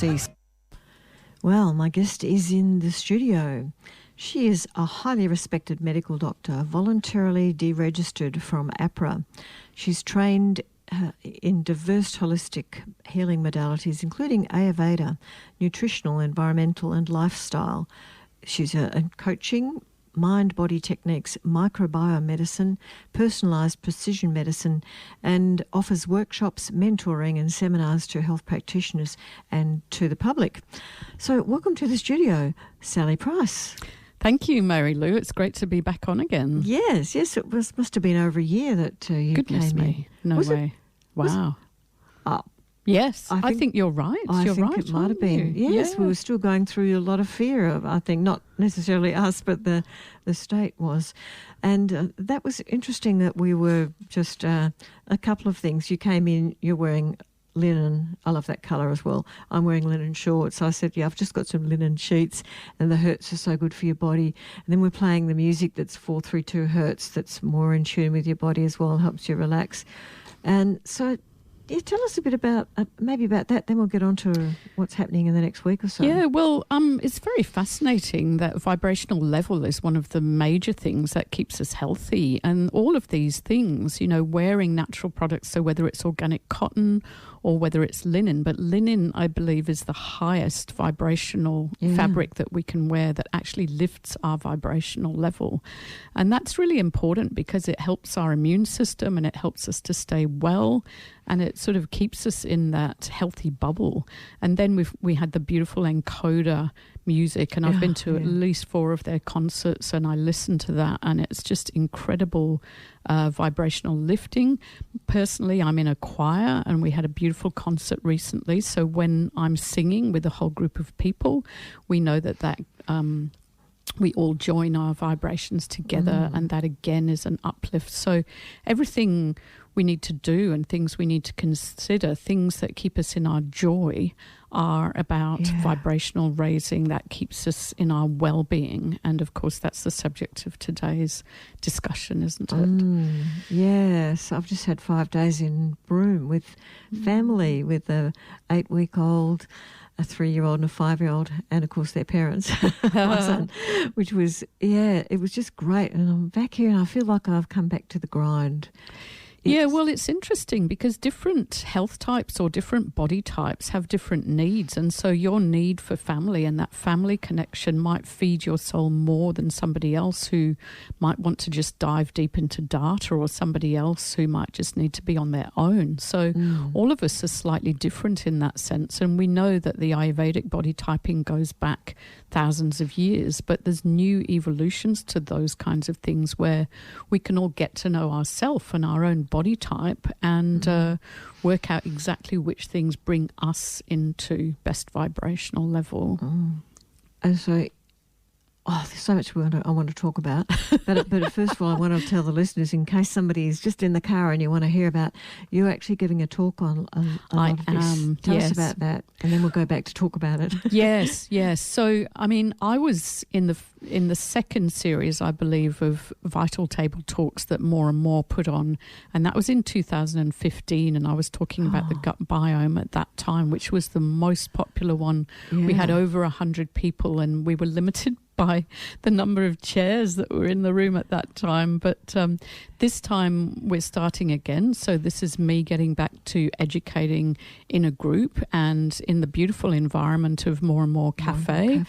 Synopsis. Well, my guest is in the studio. She is a highly respected medical doctor, voluntarily deregistered from APRA. She's trained in diverse holistic healing modalities, including Ayurveda, nutritional, environmental and lifestyle. She's a coaching, mind-body techniques, microbiome medicine, personalised precision medicine, and offers workshops, mentoring and seminars to health practitioners and to the public. So welcome to the studio, Sally Price. Thank you, Mary-Lou. It's great to be back on again. Yes, it must have been over a year that you Goodness came in. me. No way. Wow. Yes, I think you're right. I think it might have been. Yes, we were still going through a lot of fear. I think not necessarily us, but the state was. And that was interesting that we were just a couple of things. You came in, you're wearing linen. I love that colour as well. I'm wearing linen shorts. I said, I've just got some linen sheets and the hertz are so good for your body. And then we're playing the music that's 432 hertz that's more in tune with your body as well, helps you relax. And so... yeah, tell us a bit about maybe about that, then we'll get on to what's happening in the next week or so. Yeah, well, it's very fascinating that vibrational level is one of the major things that keeps us healthy. And all of these things, wearing natural products, so whether it's organic cotton or whether it's linen, but linen, I believe, is the highest vibrational fabric that we can wear that actually lifts our vibrational level. And that's really important because it helps our immune system and it helps us to stay well, and it sort of keeps us in that healthy bubble. And then we had the beautiful encoder music, and I've been to at least 4 of their concerts, and I listen to that, and it's just incredible vibrational lifting. Personally, I'm in a choir, and we had a beautiful concert recently, so when I'm singing with a whole group of people, we know that we all join our vibrations together, and that again is an uplift. So everything we need to do and things we need to consider, things that keep us in our joy, are about vibrational raising that keeps us in our well-being. And of course, that's the subject of today's discussion, isn't it? Yes, I've just had 5 days in Broome with family, with a 8-week-old, a 3-year-old and a 5-year-old, and of course their parents, my son, which was, it was just great. And I'm back here and I feel like I've come back to the grind. Well, it's interesting because different health types or different body types have different needs. And so your need for family and that family connection might feed your soul more than somebody else who might want to just dive deep into data, or somebody else who might just need to be on their own. So all of us are slightly different in that sense. And we know that the Ayurvedic body typing goes back thousands of years, but there's new evolutions to those kinds of things where we can all get to know ourselves and our own body type and work out exactly which things bring us into best vibrational level. And so, there's so much I want to talk about. But first of all, I want to tell the listeners, in case somebody is just in the car and you want to hear about, you're actually giving a talk on a lot of this. Tell us about that, and then we'll go back to talk about it. Yes. So, I was in the second series, I believe, of Vital Table Talks that More and More put on, and that was in 2015, and I was talking about the gut biome at that time, which was the most popular one. We had over 100 people, and we were limited by the number of chairs that were in the room at that time. But this time we're starting again. So this is me getting back to educating in a group and in the beautiful environment of More and More Cafe.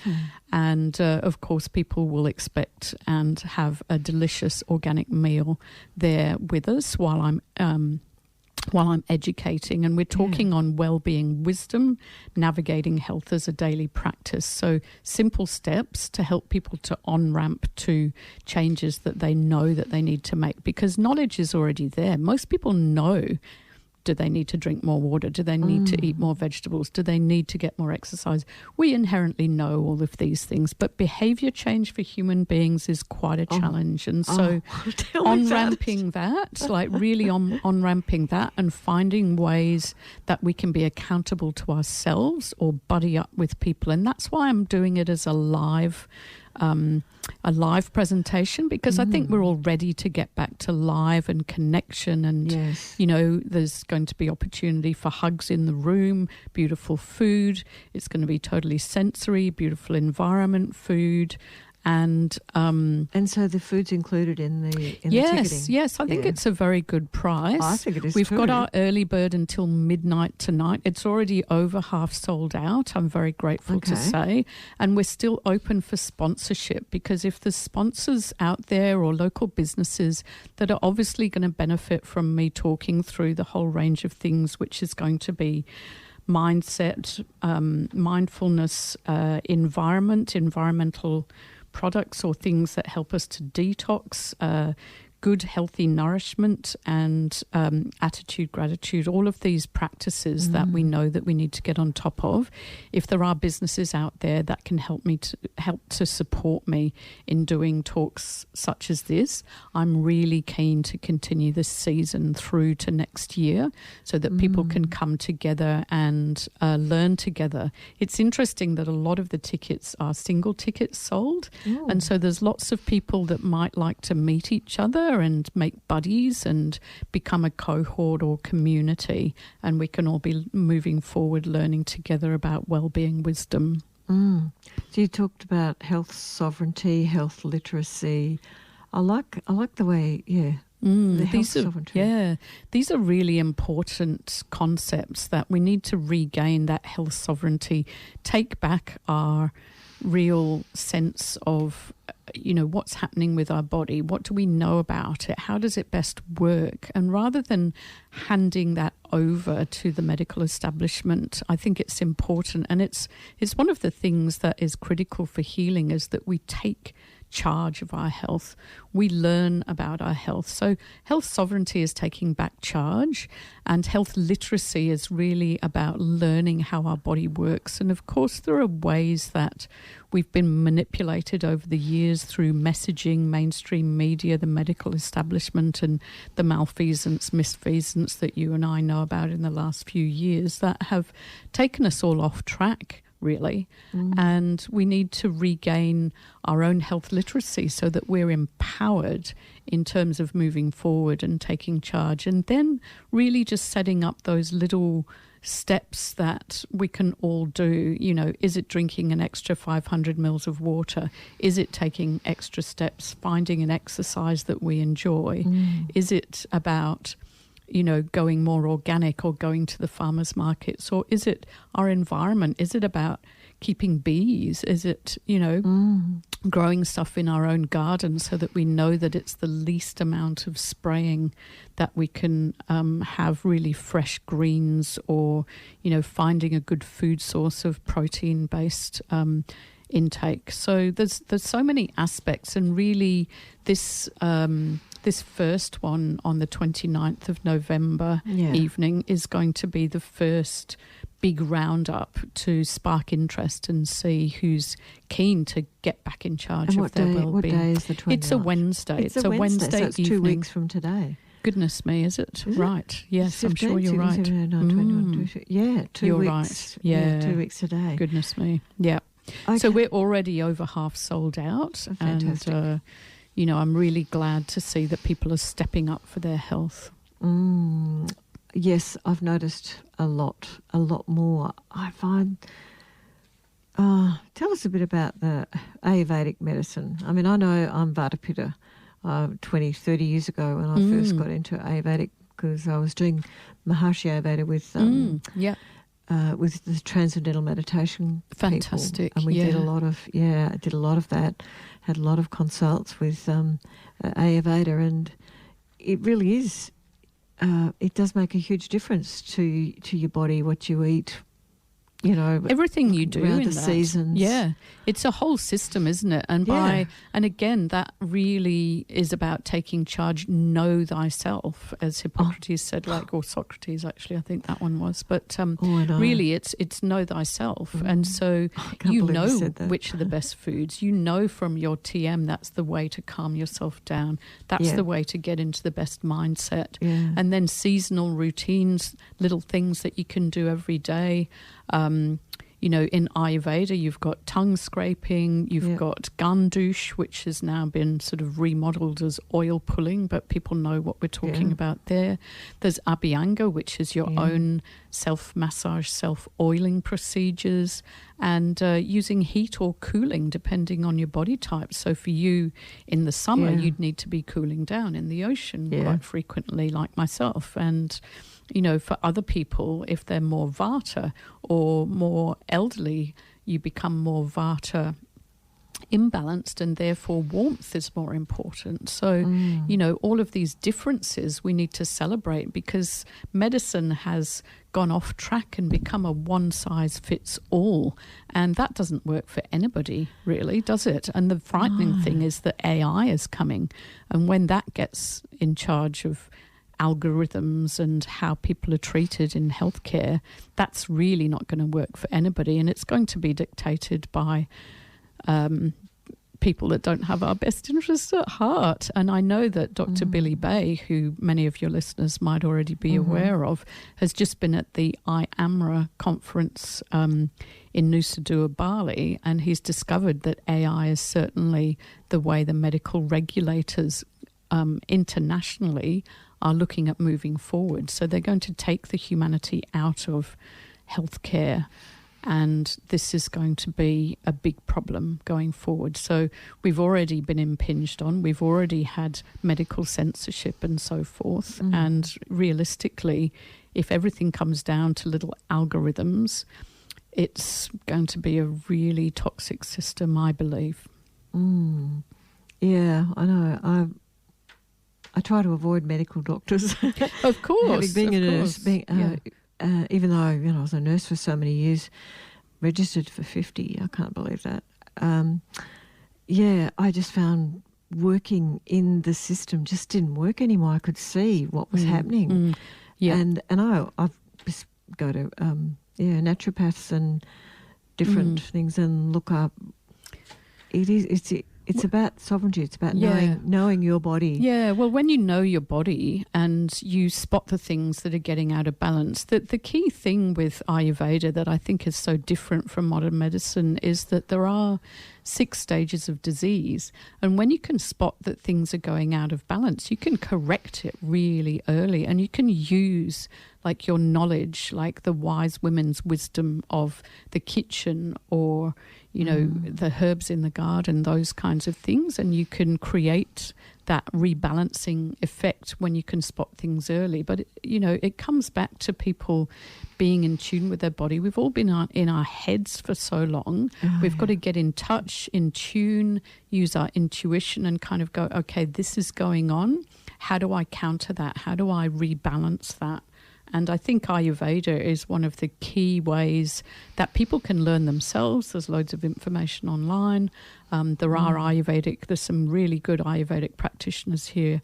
And of course, people will expect and have a delicious organic meal there with us while I'm educating, and we're talking on well-being wisdom, navigating health as a daily practice. So simple steps to help people to on-ramp to changes that they know that they need to make, because knowledge is already there. Most people know. Do they need to drink more water? Do they need to eat more vegetables? Do they need to get more exercise? We inherently know all of these things, but behavior change for human beings is quite a challenge. And so on-ramping that, like really on-ramping that and finding ways that we can be accountable to ourselves or buddy up with people. And that's why I'm doing it as a live a live presentation, because I think we're all ready to get back to live and connection, and Yes. you know, there's going to be opportunity for hugs in the room, beautiful food. It's going to be totally sensory, beautiful environment, food. And so the food's included in the yes, ticketing. yes, I think it's a very good price. I think it is We've too. got our early bird until midnight tonight. It's already over half sold out, I'm very grateful to say. And we're still open for sponsorship, because if there's sponsors out there or local businesses that are obviously going to benefit from me talking through the whole range of things, which is going to be mindset, mindfulness, environmental products or things that help us to detox, good healthy nourishment, and attitude, gratitude, all of these practices that we know that we need to get on top of. If there are businesses out there that can help to support me in doing talks such as this, I'm really keen to continue this season through to next year, so that people can come together and learn together. It's interesting that a lot of the tickets are single tickets sold, and so there's lots of people that might like to meet each other and make buddies and become a cohort or community, and we can all be moving forward learning together about well-being wisdom. So you talked about health sovereignty, health literacy. I like the way, the health sovereignty. These are really important concepts that we need to regain, that health sovereignty, take back our real sense of, you know, what's happening with our body, what do we know about it, how does it best work, and rather than handing that over to the medical establishment, I think it's important, and it's one of the things that is critical for healing, is that we take charge of our health. We learn about our health. So health sovereignty is taking back charge, and health literacy is really about learning how our body works. And of course, there are ways that we've been manipulated over the years through messaging, mainstream media, the medical establishment, and the misfeasance that you and I know about in the last few years that have taken us all off track, really. And we need to regain our own health literacy so that we're empowered in terms of moving forward and taking charge, and then really just setting up those little steps that we can all do. You know, is it drinking an extra 500 mils of water? Is it taking extra steps, finding an exercise that we enjoy? Is it about, you know, going more organic or going to the farmers markets? Or is it our environment? Is it about keeping bees? Is it, you know, growing stuff in our own garden so that we know that it's the least amount of spraying, that we can have really fresh greens, or, you know, finding a good food source of protein-based intake. So there's so many aspects, and really this first one on the 29th of November evening is going to be the first big roundup to spark interest and see who's keen to get back in charge of their well-being. What day is the 29th? It's a Wednesday. It's a Wednesday, so it's evening. 2 weeks from today. Goodness me, is it? Is right. it? Yes, 15, I'm sure you're right. 17, 18, 19, 20, yeah, 2 you're weeks. Right. Yeah. 2 weeks today. Goodness me. Yeah. Okay. So we're already over half sold out. Oh, fantastic. And, you know, I'm really glad to see that people are stepping up for their health. Yes, I've noticed a lot more. I find, tell us a bit about the Ayurvedic medicine. I mean, I know I'm Vata Pitta 20, 30 years ago when I first got into Ayurvedic, because I was doing Maharshi Ayurveda with the Transcendental Meditation Fantastic. people. And we did a lot of, I did a lot of that, had a lot of consults with Ayurveda, and it really is, it does make a huge difference to your body, what you eat, you know, everything you do around in the that. seasons. Yeah, it's a whole system, isn't it? And and again, that really is about taking charge. Know thyself, as Hippocrates said, or Socrates. Actually, I think that one was. But really, it's know thyself, and so you know which are the best foods. You know from your TM that's the way to calm yourself down. That's the way to get into the best mindset. Yeah. And then seasonal routines, little things that you can do every day. in Ayurveda, you've got tongue scraping, you've got Gandush, which has now been sort of remodeled as oil pulling, but people know what we're talking about there. There's Abhyanga, which is your own self-massage, self-oiling procedures, and using heat or cooling depending on your body type. So for you, in the summer, you'd need to be cooling down in the ocean quite frequently, like myself. And for other people, if they're more Vata or more elderly, you become more Vata imbalanced, and therefore warmth is more important. So, all of these differences we need to celebrate, because medicine has gone off track and become a one-size-fits-all, and that doesn't work for anybody, really, does it? And the frightening thing is that AI is coming, and when that gets in charge of algorithms and how people are treated in healthcare, that's really not going to work for anybody, and it's going to be dictated by people that don't have our best interests at heart. And I know that Dr. Billy Bay, who many of your listeners might already be aware of, has just been at the IAMRA conference in Nusa Dua, Bali, and he's discovered that AI is certainly the way the medical regulators internationally are looking at moving forward. So they're going to take the humanity out of healthcare, and this is going to be a big problem going forward. So we've already been impinged on. We've already had medical censorship and so forth. And realistically, if everything comes down to little algorithms, it's going to be a really toxic system, I believe. Yeah, I know. I try to avoid medical doctors. Of course. Being a nurse, even though I was a nurse for so many years, registered for 50, I can't believe that. I just found working in the system just didn't work anymore. I could see what was happening, and I just go to naturopaths and different things and look up. It's about sovereignty. It's about knowing your body. Yeah, well, when you know your body and you spot the things that are getting out of balance, the key thing with Ayurveda that I think is so different from modern medicine is that there are 6 stages of disease. And when you can spot that things are going out of balance, you can correct it really early, and you can use like your knowledge, like the wise women's wisdom of the kitchen, or the herbs in the garden, those kinds of things, and you can create that rebalancing effect when you can spot things early. But it comes back to people being in tune with their body. We've all been in our heads for so long. We've got to get in touch, in tune, use our intuition, and kind of go, okay, this is going on. How do I counter that? How do I rebalance that? And I think Ayurveda is one of the key ways that people can learn themselves. There's loads of information online. There's some really good Ayurvedic practitioners here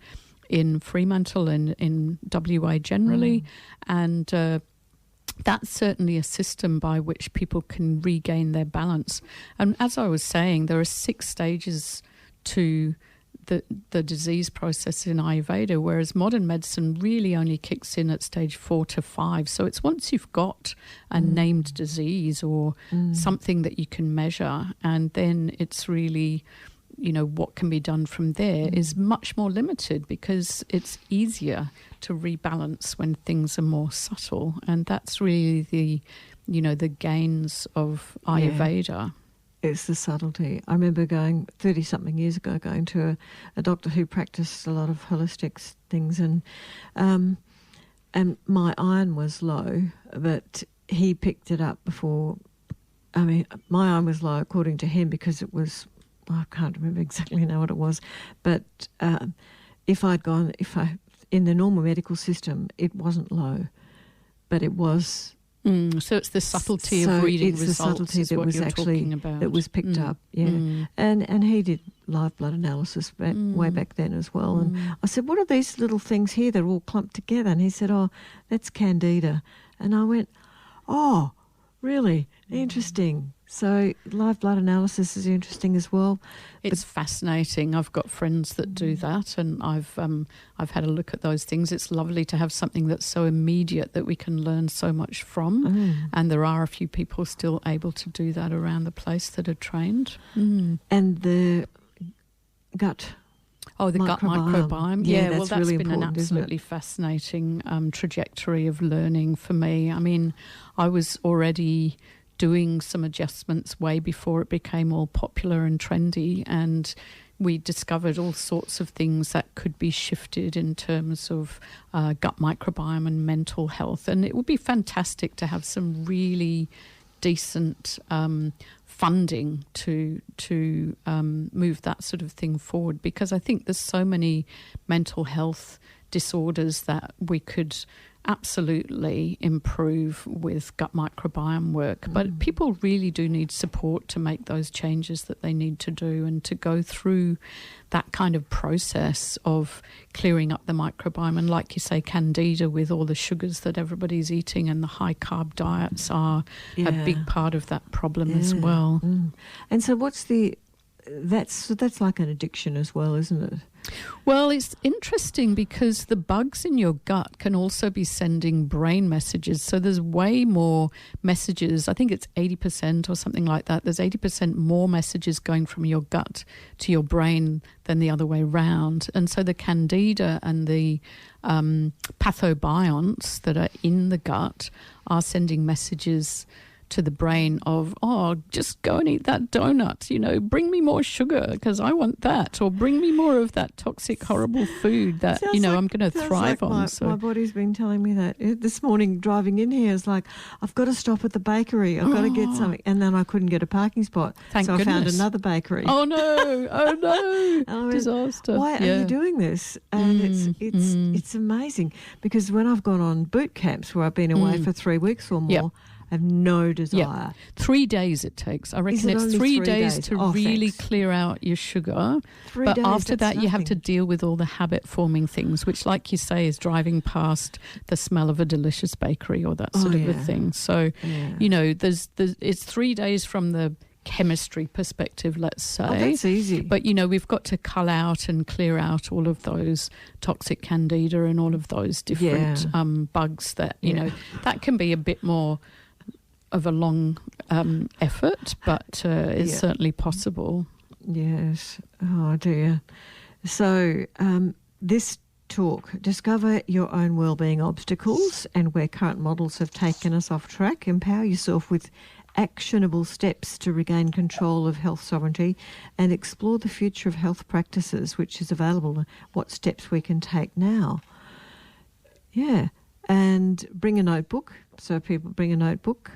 in Fremantle and in WA generally. And that's certainly a system by which people can regain their balance. And as I was saying, there are 6 stages to the disease process in Ayurveda, whereas modern medicine really only kicks in at stage 4 to 5. So it's once you've got a named disease or something that you can measure, and then it's really, what can be done from there is much more limited, because it's easier to rebalance when things are more subtle. And that's really the gains of Ayurveda. Yeah. It's the subtlety. I remember going 30-something years ago, going to a doctor who practiced a lot of holistic things, and my iron was low, but he picked it up before. I mean, my iron was low according to him because it was, I can't remember exactly now what it was, but if in the normal medical system, it wasn't low, but it was. So it's the subtlety of reading results. It's the subtlety that was actually that was picked up, and he did live blood analysis way back then as well. And I said, "What are these little things here that are all clumped together?" And he said, "Oh, that's candida." And I went, "Oh, Really interesting. So live blood analysis is interesting as well. It's fascinating. I've got friends that do that, and I've had a look at those things. It's lovely to have something that's so immediate that we can learn so much from. And there are a few people still able to do that around the place that are trained. And the gut. Oh, the gut microbiome. Yeah, well, that's really been an absolutely fascinating trajectory of learning for me. I mean, I was already doing some adjustments way before it became all popular and trendy, and we discovered all sorts of things that could be shifted in terms of gut microbiome and mental health. And it would be fantastic to have some really decent funding to move that sort of thing forward, because I think there's so many mental health disorders that we could absolutely improve with gut microbiome work. But people really do need support to make those changes that they need to do, and to go through that kind of process of clearing up the microbiome. And like you say, candida, with all the sugars that everybody's eating, and the high carb diets are a big part of that problem as well. And so that's like an addiction as well, isn't it? Well, it's interesting because the bugs in your gut can also be sending brain messages. So there's way more messages. I think it's 80% or something like that. There's 80% more messages going from your gut to your brain than the other way round. And so the candida and the pathobionts that are in the gut are sending messages to the brain of, oh, just go and eat that donut, bring me more sugar because I want that, or bring me more of that toxic, horrible food that, I'm going to thrive on. My body's been telling me that. This morning driving in here is like, I've got to stop at the bakery. I've got to get something. And then I couldn't get a parking spot. Thank goodness. I found another bakery. Oh, no. Disaster. Why are you doing this? And it's amazing, because when I've gone on boot camps where I've been away for 3 weeks or more, I have no desire. Yeah. 3 days it takes. I reckon it's 3 days to really clear out your sugar. But after that, you have to deal with all the habit-forming things, which, like you say, is driving past the smell of a delicious bakery or that sort of a thing. So, it's 3 days from the chemistry perspective, let's say. Oh, that's easy. But, we've got to cull out and clear out all of those toxic candida and all of those different bugs that, that can be a bit more of a long effort, but it's certainly possible. Yes. Oh, dear. So this talk, Discover Your Own Wellbeing Obstacles and Where Current Models Have Taken Us Off Track, Empower Yourself with Actionable Steps to Regain Control of Health Sovereignty, and Explore the Future of Health Practices, which is available, what steps we can take now. Yeah. And bring a notebook. So people bring a notebook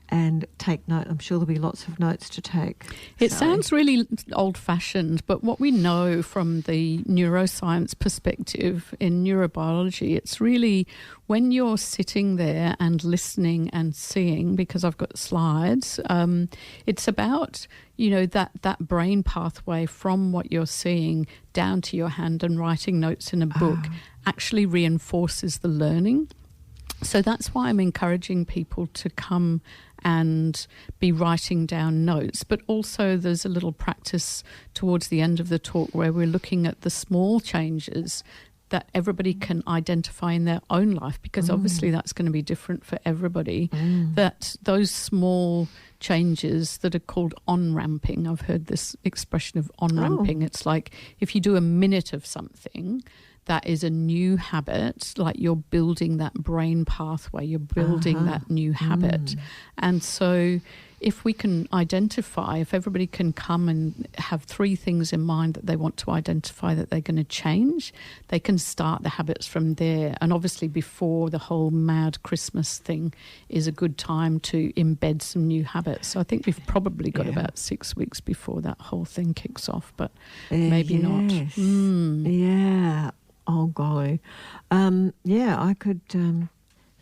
and take note. I'm sure there'll be lots of notes to take. It sounds really old-fashioned, but what we know from the neuroscience perspective in neurobiology, it's really when you're sitting there and listening and seeing, because I've got slides, it's about, that brain pathway from what you're seeing down to your hand and writing notes in a book actually reinforces the learning. So that's why I'm encouraging people to come and be writing down notes. But also there's a little practice towards the end of the talk where we're looking at the small changes that everybody can identify in their own life, because obviously that's going to be different for everybody, that those small changes that are called on-ramping. I've heard this expression of on-ramping. It's like if you do a minute of something, that is a new habit, like you're building that brain pathway, you're building that new habit. And so if we can identify, if everybody can come and have 3 things in mind that they want to identify that they're going to change, they can start the habits from there. And obviously before the whole mad Christmas thing is a good time to embed some new habits. So I think we've probably got about 6 weeks before that whole thing kicks off, but maybe not. Yeah. Oh, golly. I could...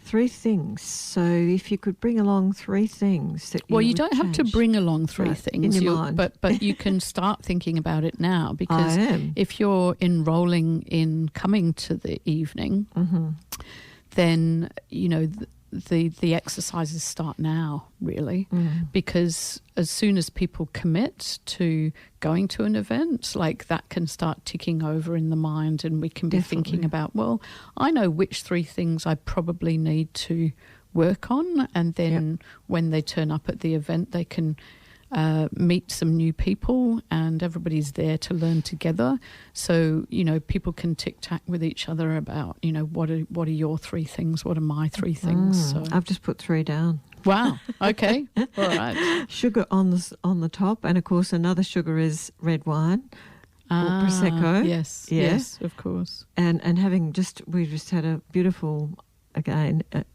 3 things. So if you could bring along 3 things that you don't have to bring along 3 things in your mind. But you can start thinking about it now, because if you're enrolling in coming to the evening, then the exercises start now, really, because as soon as people commit to going to an event, like that can start ticking over in the mind, and we can be thinking about, well, I know which 3 things I probably need to work on, and then when they turn up at the event, they can meet some new people, and everybody's there to learn together. So, people can tic-tac with each other about, what are your 3 things? What are my 3 things? So I've just put 3 down. Wow. Okay. All right. Sugar on the top, and of course another sugar is red wine or Prosecco. Yes, of course. And we just had a beautiful, again, at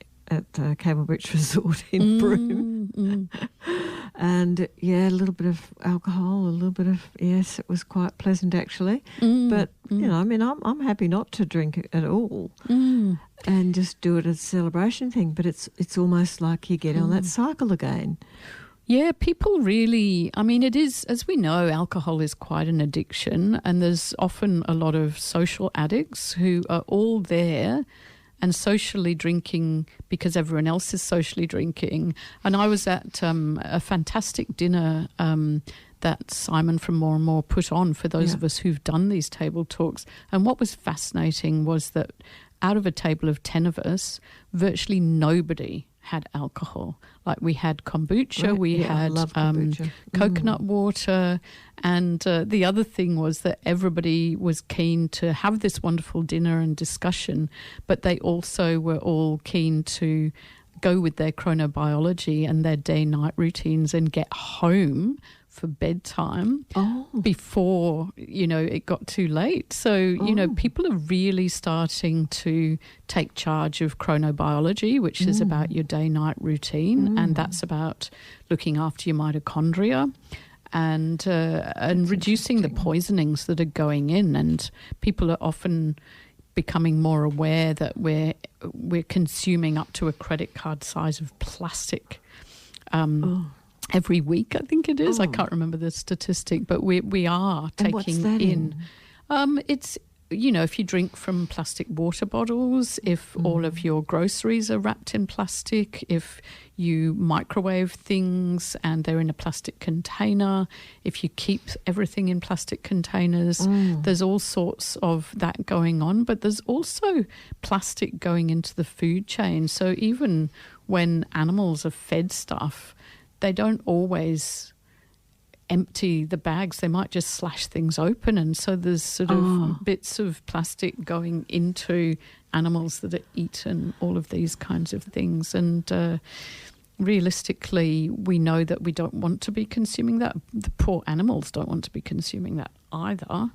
the Cable Beach Resort in Broome. And a little bit of alcohol, a little bit of, yes, it was quite pleasant actually. But, I'm happy not to drink it at all and just do it as a celebration thing. But it's almost like you get on that cycle again. Yeah, people really, it is, as we know, alcohol is quite an addiction, and there's often a lot of social addicts who are all there and socially drinking because everyone else is socially drinking. And I was at a fantastic dinner that Simon from More and More put on for those of us who've done these table talks. And what was fascinating was that out of a table of 10 of us, virtually nobody had alcohol. Like we had kombucha, we had coconut water, and the other thing was that everybody was keen to have this wonderful dinner and discussion, but they also were all keen to go with their chronobiology and their day-night routines and get home for bedtime before, it got too late. So, people are really starting to take charge of chronobiology, which is about your day-night routine, and that's about looking after your mitochondria and reducing the poisonings that are going in. And people are often becoming more aware that we're consuming up to a credit card size of plastic every week, I think it is. I can't remember the statistic, but we are taking what's that in. It's, if you drink from plastic water bottles, if all of your groceries are wrapped in plastic, if you microwave things and they're in a plastic container, if you keep everything in plastic containers, there's all sorts of that going on. But there's also plastic going into the food chain. So even when animals are fed stuff, they don't always empty the bags. They might just slash things open, and so there's sort of bits of plastic going into animals that are eaten, all of these kinds of things. And realistically, we know that we don't want to be consuming that. The poor animals don't want to be consuming that either,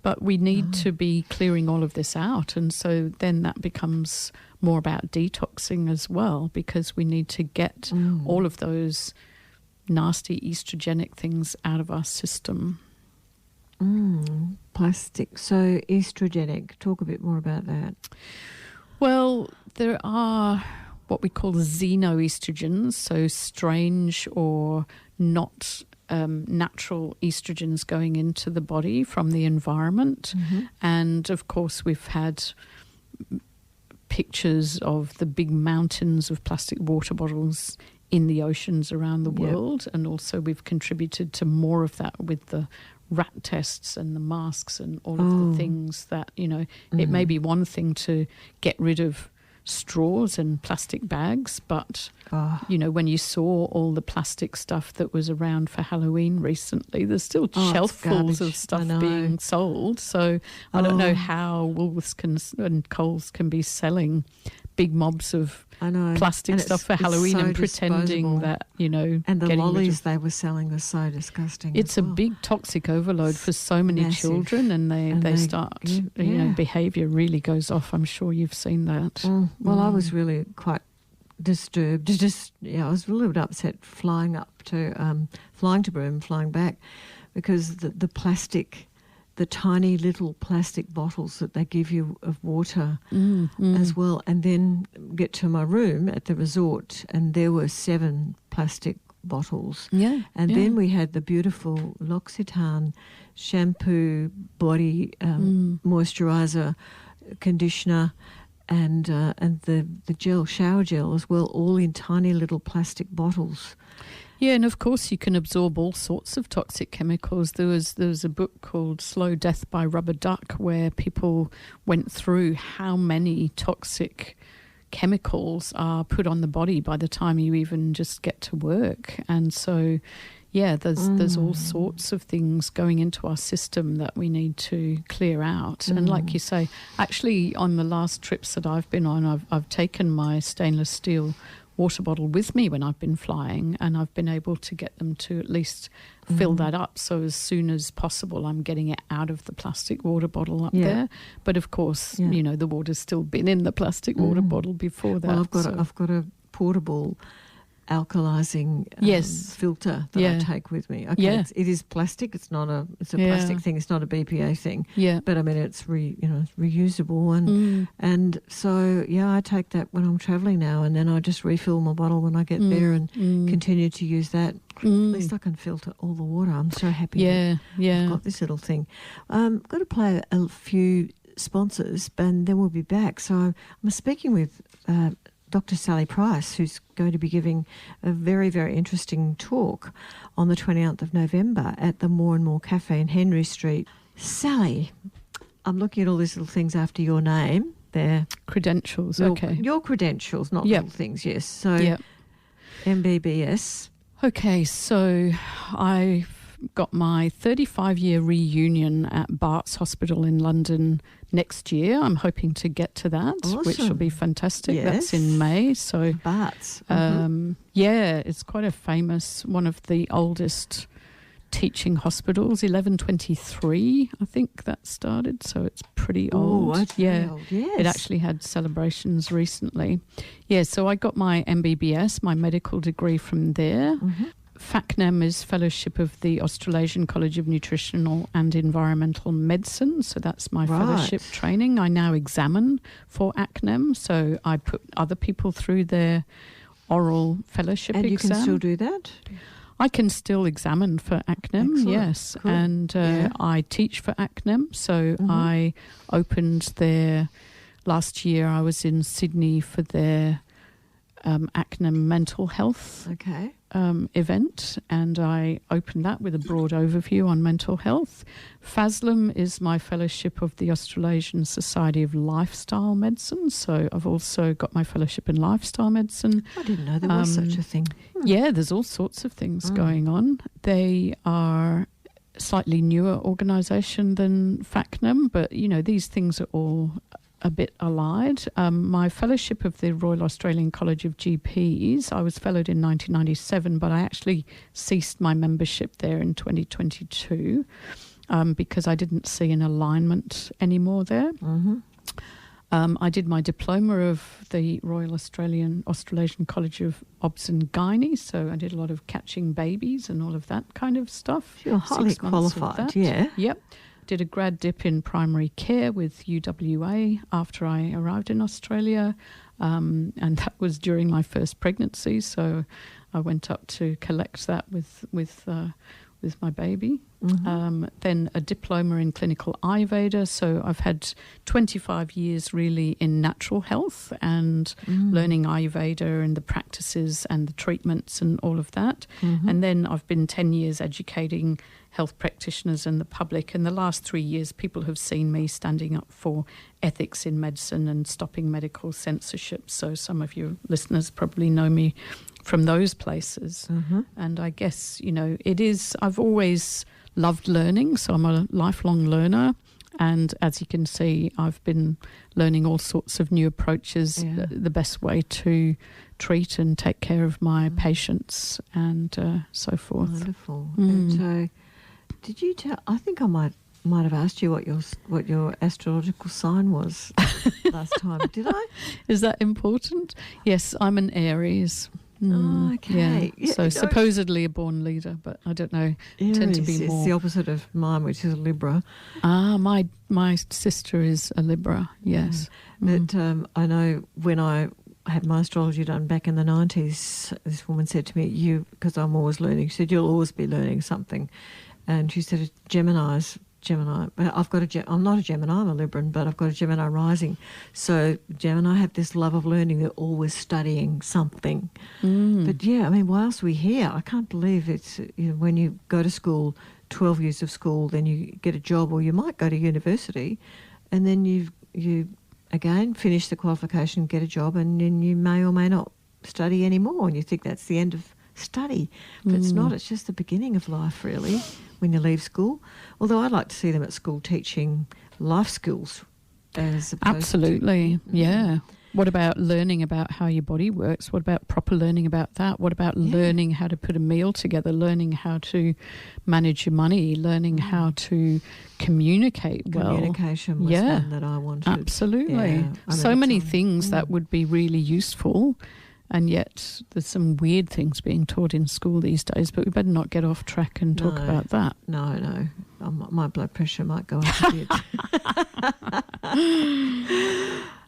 but we need to be clearing all of this out. And so then that becomes more about detoxing as well, because we need to get all of those nasty estrogenic things out of our system. Plastic. So estrogenic. Talk a bit more about that. Well, there are what we call xenoestrogens, so strange or not natural estrogens going into the body from the environment. And of course we've had pictures of the big mountains of plastic water bottles in the oceans around the world, and also we've contributed to more of that with the rat tests and the masks and all of the things that, it may be one thing to get rid of straws and plastic bags, but when you saw all the plastic stuff that was around for Halloween recently, there's still shelf fulls of stuff being sold. So I don't know how Woolworths and Coles can be selling big mobs of plastic stuff for Halloween and pretending that, And the lollies they were selling were so disgusting. It's a big toxic overload for so many children, and they start, behaviour really goes off. I'm sure you've seen that. Well, I was really quite disturbed. I was a little bit upset flying to Broome, flying back, because the plastic, the tiny little plastic bottles that they give you of water as well, and then get to my room at the resort and there were 7 plastic bottles. Then we had the beautiful L'Occitane shampoo, body moisturiser, conditioner, and the gel, shower gel as well, all in tiny little plastic bottles. Yeah, and of course you can absorb all sorts of toxic chemicals. There was a book called Slow Death by Rubber Duck where people went through how many toxic chemicals are put on the body by the time you even just get to work. And so, yeah, there's all sorts of things going into our system that we need to clear out. And like you say, actually on the last trips that I've been on, I've taken my stainless steel water bottle with me when I've been flying, and I've been able to get them to at least fill that up. So as soon as possible, I'm getting it out of the plastic water bottle up there. But of course, the water's still been in the plastic water bottle before that. Well, I've got a portable alkalizing filter that I take with me. Okay, it is plastic. It's a plastic thing. It's not a BPA thing. Yeah, but I mean it's reusable and so I take that when I'm travelling now, and then I just refill my bottle when I get there and continue to use that. At least I can filter all the water. I'm so happy. I've got this little thing. Got to play a few sponsors, and then we'll be back. So I'm speaking with Dr. Sally Price, who's going to be giving a very, very interesting talk on the 29th of November at the More and More Cafe in Henry Street. Sally, I'm looking at all these little things after your name there. Credentials, Your credentials, not little things, yes. So MBBS. Okay, so I've got my 35-year reunion at Bart's Hospital in London next year. I'm hoping to get to that, which will be fantastic. Yes. That's in May. So Bart's. It's quite a famous, one of the oldest teaching hospitals, 1123, I think that started, so it's pretty old. Old, yes. It actually had celebrations recently. Yeah, so I got my MBBS, my medical degree from there. FACNEM is Fellowship of the Australasian College of Nutritional and Environmental Medicine, so that's my fellowship training. I now examine for ACNEM, so I put other people through their oral fellowship exam. And you can still do that? I can still examine for ACNEM. Excellent. Yes, cool. And I teach for ACNEM, so I opened their, last year I was in Sydney for their ACNEM mental health event, and I opened that with a broad overview on mental health. FASLM is my fellowship of the Australasian Society of Lifestyle Medicine, so I've also got my fellowship in lifestyle medicine. I didn't know there was such a thing. Yeah, there's all sorts of things going on. They are a slightly newer organisation than FACNEM, but these things are all a bit allied. My fellowship of the Royal Australian College of GPs, I was fellowed in 1997, but I actually ceased my membership there in 2022 because I didn't see an alignment anymore there. I did my diploma of the Royal Australasian College of Obs and Gynae, so I did a lot of catching babies and all of that kind of stuff. You're highly qualified, yeah. Yep. Did a grad dip in primary care with UWA after I arrived in Australia, and that was during my first pregnancy. So I went up to collect that with my baby. Then a diploma in clinical Ayurveda. So I've had 25 years really in natural health and learning Ayurveda and the practices and the treatments and all of that. And then I've been 10 years educating health practitioners and the public. And the last 3 years, people have seen me standing up for ethics in medicine and stopping medical censorship. So some of your listeners probably know me from those places. And I guess, it is, I've always loved learning, so I'm a lifelong learner. And as you can see, I've been learning all sorts of new approaches, the best way to treat and take care of my patients and so forth. Wonderful. And so did you tell, I think I might have asked you what your astrological sign was last time. Did I? Is that important? Yes, I'm an Aries. Oh, okay. Yeah. So supposedly a born leader, but I don't know. Aries tend to be more. It's the opposite of mine, which is a Libra. My sister is a Libra. Yes, but I know when I had my astrology done back in the 90s, this woman said to me, because I'm always learning, she said, you'll always be learning something. And she said, Geminis Gemini. I've got I'm not a Gemini, I'm a Libran, but I've got a Gemini rising. So Gemini have this love of learning. They're always studying something. But yeah, I mean, whilst we're here, I can't believe it's, when you go to school, 12 years of school, then you get a job, or you might go to university, and then you again finish the qualification, get a job, and then you may or may not study anymore, and you think that's the end of study. But it's not. It's just the beginning of life, really, when you leave school. Although I'd like to see them at school teaching life skills as opposed Absolutely, yeah. What about learning about how your body works? What about proper learning about that? What about learning how to put a meal together, learning how to manage your money, learning how to communicate well? Communication was one that I wanted. Absolutely. Yeah. So many things that would be really useful, and yet there's some weird things being taught in school these days, but we better not get off track and talk about that. No. My blood pressure might go up a bit.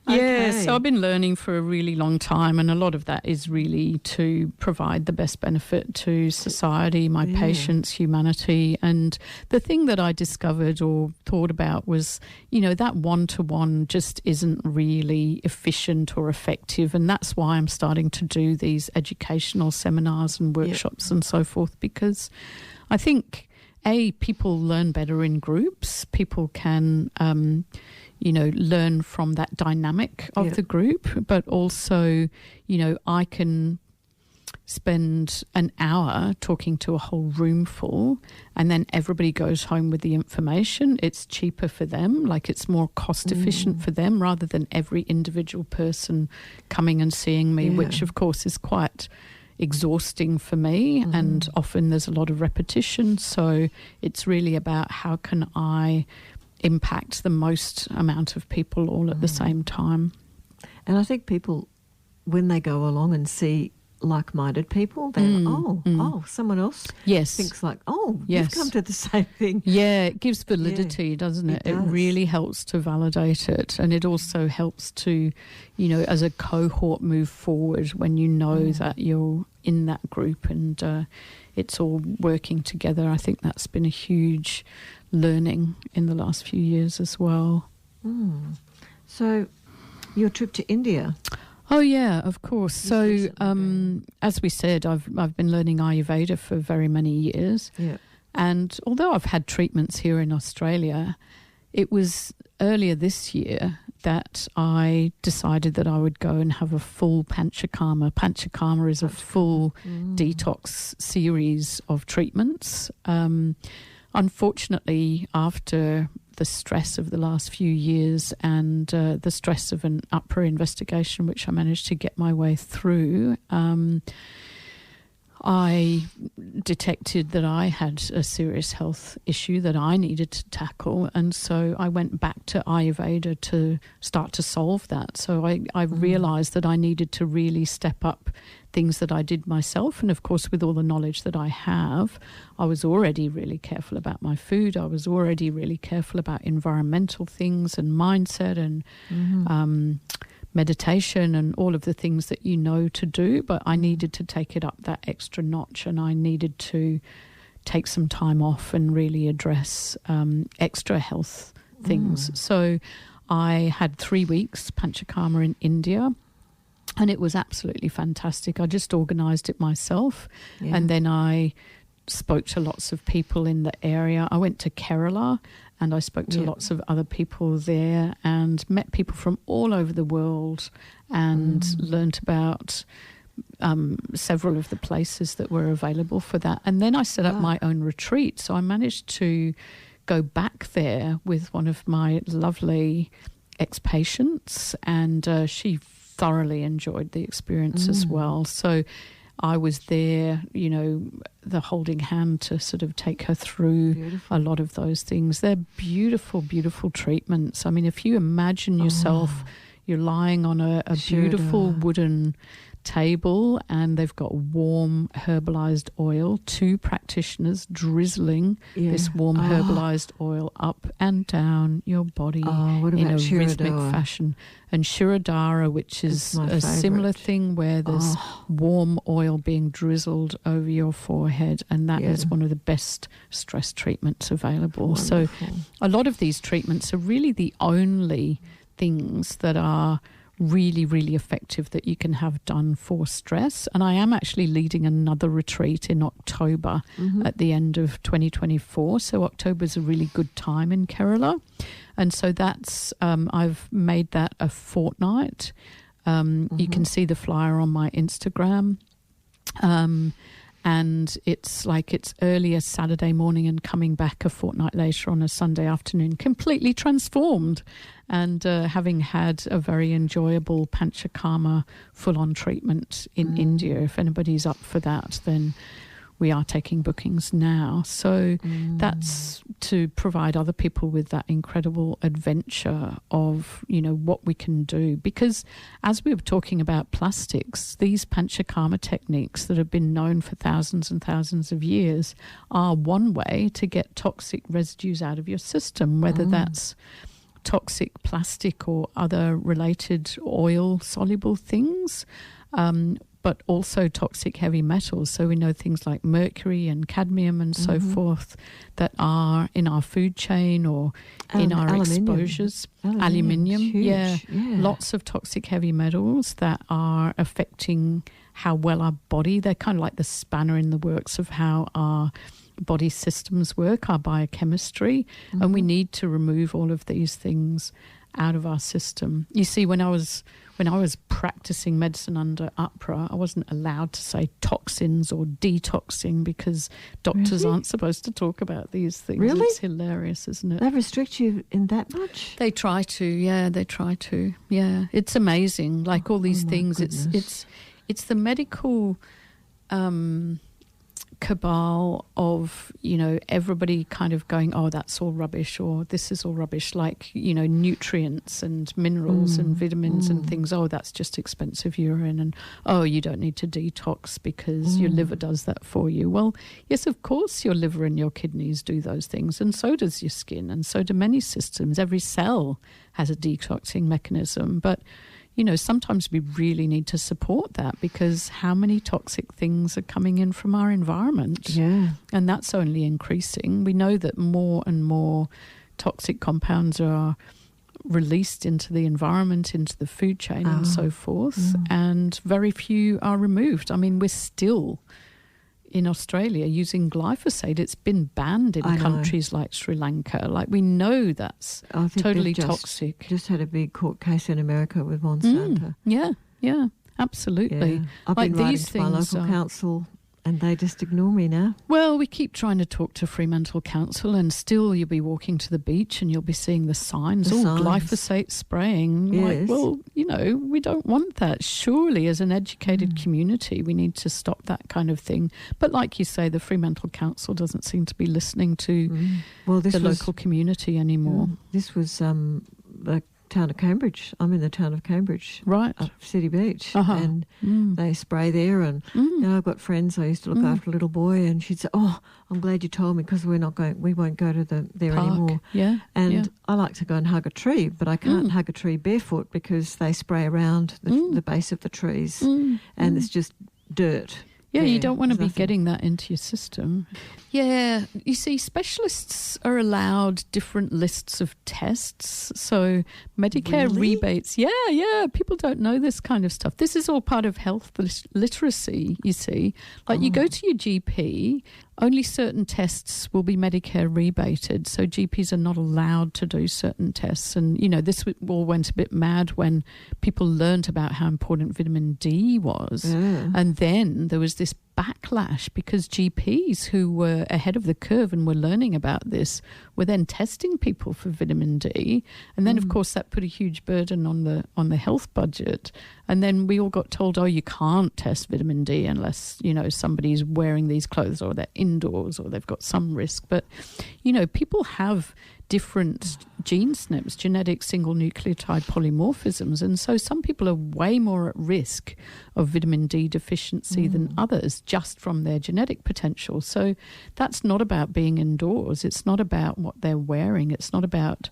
Yeah, so I've been learning for a really long time, and a lot of that is really to provide the best benefit to society, my patients, humanity. And the thing that I discovered or thought about was, that one-to-one just isn't really efficient or effective, and that's why I'm starting to do these educational seminars and workshops and so forth, because I think, people learn better in groups. People can learn from that dynamic of the group, but also, I can spend an hour talking to a whole room full, and then everybody goes home with the information. It's cheaper for them, like it's more cost efficient for them, rather than every individual person coming and seeing me, which of course is quite exhausting for me, and often there's a lot of repetition. So it's really about how can I impact the most amount of people all at the same time. And I think people, when they go along and see like-minded people, they're someone else thinks like, you've come to the same thing. Yeah, it gives validity, doesn't it? It really helps to validate it, and it also helps to, as a cohort, move forward when you know that you're in that group and it's all working together. I think that's been a huge learning in the last few years as well. So your trip to India. Oh yeah, of course. So as we said, I've been learning Ayurveda for very many years. Yeah. And although I've had treatments here in Australia, it was earlier this year that I decided that I would go and have a full Panchakarma. Panchakarma is a full detox series of treatments. Unfortunately, after the stress of the last few years and the stress of an APRA investigation, which I managed to get my way through, I detected that I had a serious health issue that I needed to tackle, and so I went back to Ayurveda to start to solve that. So I realised that I needed to really step up things that I did myself, and of course with all the knowledge that I have, I was already really careful about my food. I was already really careful about environmental things and mindset and meditation and all of the things that you know to do, but I needed to take it up that extra notch, and I needed to take some time off and really address extra health things. So I had 3 weeks Panchakarma in India, and it was absolutely fantastic. I just organised it myself, and then I spoke to lots of people in the area. I went to Kerala, and I spoke to lots of other people there and met people from all over the world and learnt about several of the places that were available for that. And then I set up my own retreat. So I managed to go back there with one of my lovely ex-patients, and she thoroughly enjoyed the experience as well. So I was there, the holding hand to sort of take her through a lot of those things. They're beautiful, beautiful treatments. I mean, if you imagine yourself, you're lying on a beautiful wooden table, and they've got warm herbalized oil, 2 practitioners drizzling this warm herbalized oil up and down your body in a rhythmic fashion. And Shirodara, which is a similar thing where there's warm oil being drizzled over your forehead, and that is one of the best stress treatments available. Wonderful. So a lot of these treatments are really the only things that are really, really effective that you can have done for stress. And I am actually leading another retreat in October at the end of 2024. So October is a really good time in Kerala. And so that's, I've made that a fortnight. You can see the flyer on my Instagram. And it's like it's early a Saturday morning and coming back a fortnight later on a Sunday afternoon, completely transformed. And having had a very enjoyable Panchakarma full-on treatment in India. If anybody's up for that, then we are taking bookings now. So that's to provide other people with that incredible adventure of, you know, what we can do. Because as we were talking about plastics, these Panchakarma techniques that have been known for thousands and thousands of years are one way to get toxic residues out of your system, whether that's toxic plastic or other related oil-soluble things, but also toxic heavy metals. So we know things like mercury and cadmium and so forth that are in our food chain or in our exposures. Aluminium, lots of toxic heavy metals that are affecting how well our body, they're kind of like the spanner in the works of how our body systems work, our biochemistry, and we need to remove all of these things out of our system. You see, when I was practicing medicine under APRA, I wasn't allowed to say toxins or detoxing because doctors aren't supposed to talk about these things. Really? It's hilarious, isn't it? They restrict you in that much? They try to, yeah. It's amazing. Like all these things, goodness. it's the medical cabal of, you know, everybody kind of going, oh, that's all rubbish, or this is all rubbish, like, you know, nutrients and minerals and vitamins and things. Oh, that's just expensive urine, and oh, you don't need to detox because your liver does that for you. Well, yes, of course your liver and your kidneys do those things, and so does your skin, and so do many systems. Every cell has a detoxing mechanism, but you know, sometimes we really need to support that because how many toxic things are coming in from our environment? Yeah. And that's only increasing. We know that more and more toxic compounds are released into the environment, into the food chain and so forth, and very few are removed. I mean, we're still in Australia using glyphosate. It's been banned in countries like Sri Lanka. Like, we know that's totally toxic. Just had a big court case in America with Monsanto. Yeah, absolutely. Yeah. I've been writing to my local council and they just ignore me now. Well, we keep trying to talk to Fremantle Council, and still you'll be walking to the beach and you'll be seeing the signs, glyphosate spraying. Yes. Like, well, you know, we don't want that. Surely, as an educated community, we need to stop that kind of thing. But like you say, the Fremantle Council doesn't seem to be listening to the local community anymore. This was the town of Cambridge. I'm in the town of Cambridge, right, City Beach, and they spray there. And you know, I've got friends. I used to look after a little boy, and she'd say, "Oh, I'm glad you told me because we won't go to there Park. anymore." Yeah, and I like to go and hug a tree, but I can't hug a tree barefoot because they spray around the base of the trees, and it's just dirt. Yeah, you don't want to be getting that into your system. Yeah, you see, specialists are allowed different lists of tests. So Medicare rebates. Yeah, people don't know this kind of stuff. This is all part of health literacy, you see. Like, you go to your GP, only certain tests will be Medicare rebated. So GPs are not allowed to do certain tests. And, you know, this all went a bit mad when people learned about how important vitamin D was. Yeah. And then there was this backlash because GPs who were ahead of the curve and were learning about this were then testing people for vitamin D, and then of course that put a huge burden on the health budget. And then we all got told, oh, you can't test vitamin D unless, you know, somebody's wearing these clothes or they're indoors or they've got some risk. But, you know, people have different gene SNPs, genetic single nucleotide polymorphisms. And so some people are way more at risk of vitamin D deficiency than others just from their genetic potential. So that's not about being indoors. It's not about what they're wearing. It's not about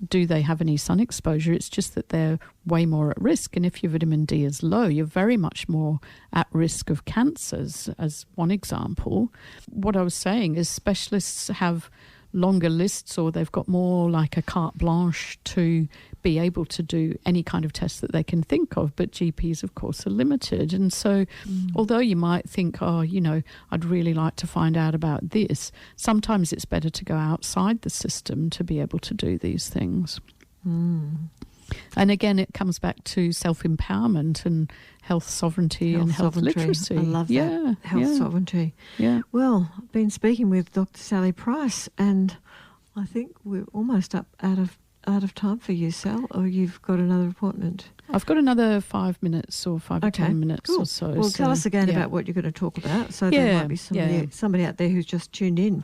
do they have any sun exposure. It's just that they're way more at risk. And if your vitamin D is low, you're very much more at risk of cancers, as one example. What I was saying is specialists have longer lists, or they've got more like a carte blanche to be able to do any kind of test that they can think of, but GPs of course are limited. And so although you might think, I'd really like to find out about this, sometimes it's better to go outside the system to be able to do these things. And again, it comes back to self-empowerment and health sovereignty and health literacy. I love that. Health sovereignty. Yeah. Well, I've been speaking with Dr. Sally Price, and I think we're almost out of time for you, Sal, or you've got another appointment. I've got another 5 minutes or 5 or 10 minutes or so. Well, tell us again about what you're going to talk about. So there might be somebody out there who's just tuned in.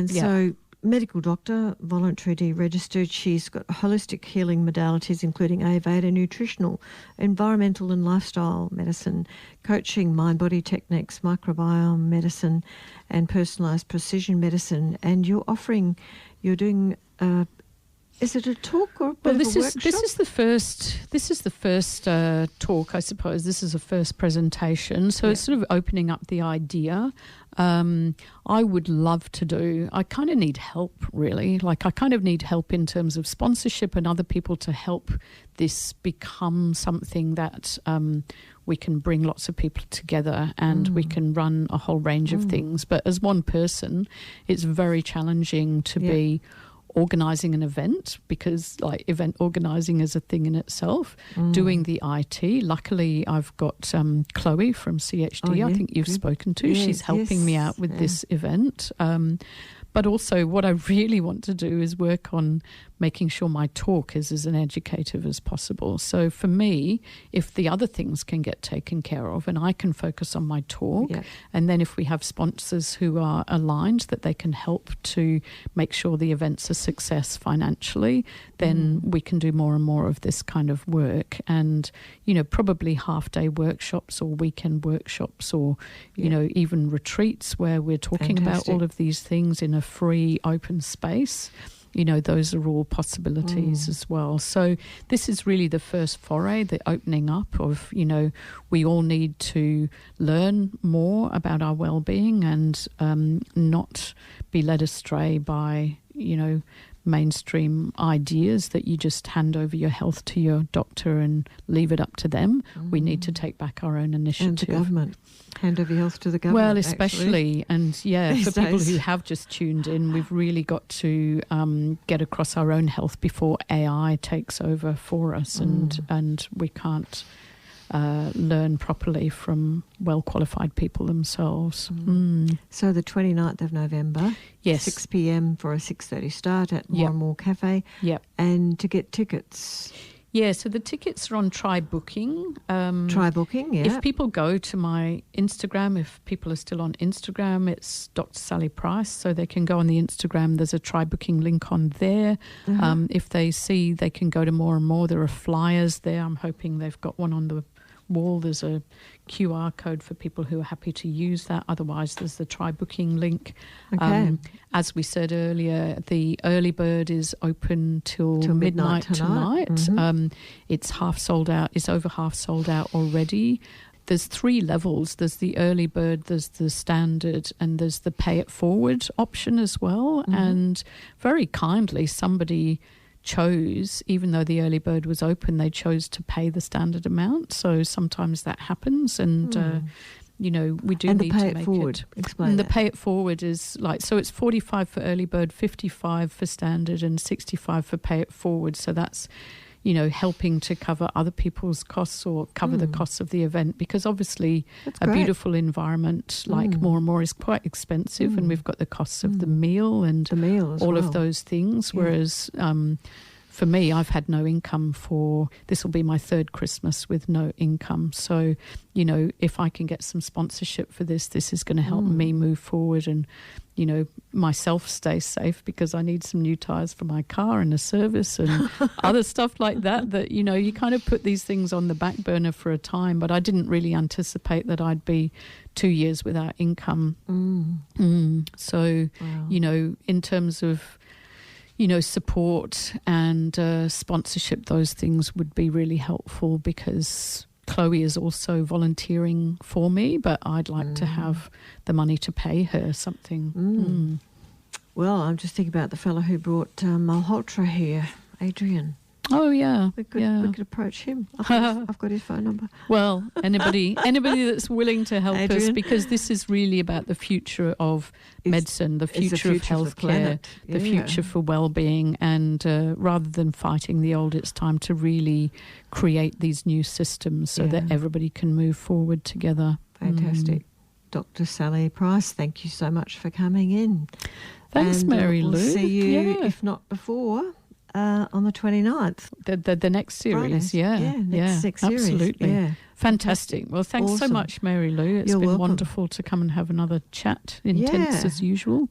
So medical doctor, voluntary deregistered. She's got holistic healing modalities, including Ayurveda, nutritional, environmental and lifestyle medicine, coaching, mind-body techniques, microbiome medicine, and personalised precision medicine. And you're doing. Is it a talk or a bit of a workshop? This is the first talk, I suppose. This is a first presentation, so it's sort of opening up the idea. I would love to do. I kind of need help, really. Like I kind of need help in terms of sponsorship and other people to help this become something that we can bring lots of people together and we can run a whole range of things. But as one person, it's very challenging to be organising an event, because like event organising is a thing in itself, doing the IT. Luckily, I've got Chloe from CHD, I think you've spoken to. She's helping me out with this event. But also what I really want to do is work on making sure my talk is as educative as possible. So for me, if the other things can get taken care of and I can focus on my talk, and then if we have sponsors who are aligned that they can help to make sure the event's a success financially, then we can do more and more of this kind of work. And, probably half-day workshops or weekend workshops or, even retreats where we're talking about all of these things in a free, open space. Those are all possibilities as well. So this is really the first foray, the opening up of, we all need to learn more about our well-being and not be led astray by, mainstream ideas that you just hand over your health to your doctor and leave it up to them. We need to take back our own initiative. And the government. Hand over your health to the government. Well, especially. And for people who have just tuned in, we've really got to get across our own health before AI takes over for us and we can't learn properly from well-qualified people themselves. So the 29th of November, 6 p.m. for a 6:30 start at More and More Cafe. And to get tickets... Yeah, so the tickets are on Try Booking. Try Booking, If people go to my Instagram, if people are still on Instagram, it's Dr. Sally Price. So they can go on the Instagram. There's a Try Booking link on there. If they see, they can go to More and More. There are flyers there. I'm hoping they've got one on the wall. There's a QR code for people who are happy to use that. Otherwise, there's the Try Booking link. As we said earlier, the early bird is open till midnight tonight. It's half sold out. It's over half sold out already. There's 3 levels. There's the early bird, there's the standard, and there's the pay it forward option as well. And very kindly, somebody chose, even though the early bird was open, they chose to pay the standard amount. So sometimes that happens, and we do and need the pay to it make forward. it. Explain and that. The pay it forward is so it's 45 for early bird, 55 for standard, and 65 for pay it forward. So that's helping to cover other people's costs or cover the costs of the event, because obviously a beautiful environment like More and More is quite expensive, and we've got the costs of the meal and the meal as all well. of those things, whereas for me, I've had no income this will be my third Christmas with no income. So, you know, if I can get some sponsorship for this is going to help me move forward and, you know, myself stay safe, because I need some new tyres for my car and a service and other stuff like that, you know, you kind of put these things on the back burner for a time. But I didn't really anticipate that I'd be 2 years without income. So, wow. You know, in terms of, you know, support and sponsorship, those things would be really helpful, because Chloe is also volunteering for me, but I'd like to have the money to pay her something. Well, I'm just thinking about the fellow who brought Malhotra here, Adrian. Oh, yeah. We could approach him. I've got his phone number. Well, anybody that's willing to help Adrian, us, because this is really about the future of medicine, the future of healthcare, the future for well-being, and rather than fighting the old, it's time to really create these new systems so that everybody can move forward together. Fantastic. Dr. Sally Price, thank you so much for coming in. Thanks, Mary-Lou. We'll see you, if not before, on the 29th. The next series, Friday. Next series. Absolutely. Yeah. Fantastic. Well, thanks so much, Mary-Lou. It's been wonderful to come and have another chat, intense as usual.